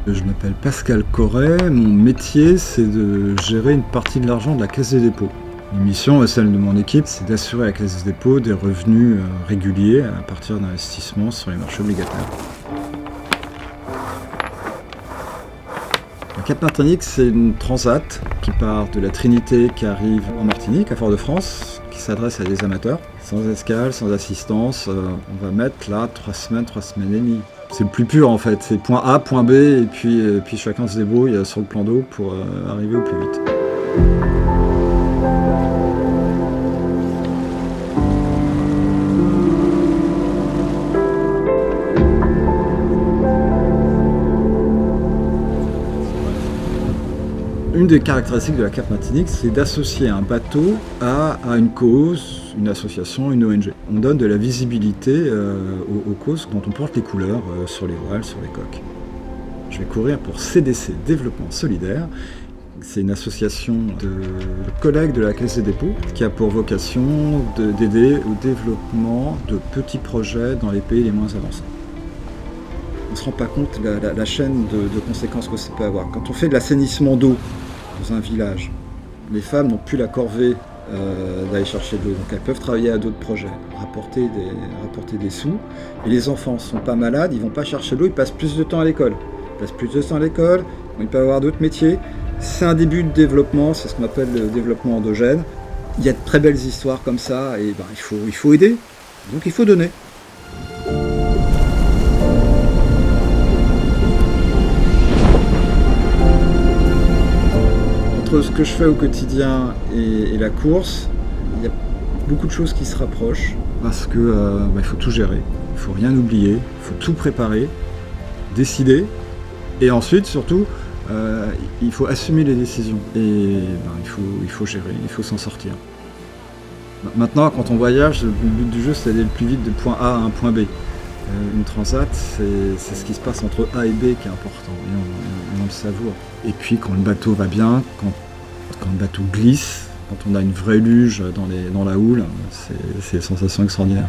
Je m'appelle Pascal Corret, mon métier c'est de gérer une partie de l'argent de la Caisse des dépôts. Une mission, celle de mon équipe, c'est d'assurer à la Caisse des dépôts des revenus réguliers à partir d'investissements sur les marchés obligataires. La Cap Martinique, c'est une transat qui part de la Trinité qui arrive en Martinique, à Fort-de-France, qui s'adresse à des amateurs, sans escale, sans assistance. On va mettre là 3 semaines et demie. C'est le plus pur en fait, c'est point A, point B, et puis chacun se débrouille sur le plan d'eau pour arriver au plus vite. Une des caractéristiques de la Cap Martinique, c'est d'associer un bateau à une cause, une association, une ONG. On donne de la visibilité aux causes dont on porte les couleurs sur les voiles, sur les coques. Je vais courir pour CDC, Développement Solidaire. C'est une association de collègues de la Caisse des dépôts qui a pour vocation d'aider au développement de petits projets dans les pays les moins avancés. On ne se rend pas compte de la chaîne de conséquences que ça peut avoir. Quand on fait de l'assainissement d'eau dans un village, les femmes n'ont plus la corvée d'aller chercher de l'eau, donc elles peuvent travailler à d'autres projets, rapporter des sous. Et les enfants ne sont pas malades, ils ne vont pas chercher de l'eau, ils passent plus de temps à l'école. Ils peuvent avoir d'autres métiers. C'est un début de développement, c'est ce qu'on appelle le développement endogène. Il y a de très belles histoires comme ça, et il faut aider, donc il faut donner. Entre ce que je fais au quotidien et la course, il y a beaucoup de choses qui se rapprochent parce que il faut tout gérer, il ne faut rien oublier, il faut tout préparer, décider et ensuite surtout il faut assumer les décisions et il faut gérer, il faut s'en sortir. Maintenant quand on voyage, le but du jeu c'est d'aller le plus vite de point A à un point B. Une transat, c'est ce qui se passe entre A et B qui est important, et on le savoure. Et puis quand le bateau va bien, quand le bateau glisse, quand on a une vraie luge dans la houle, c'est des sensations extraordinaires.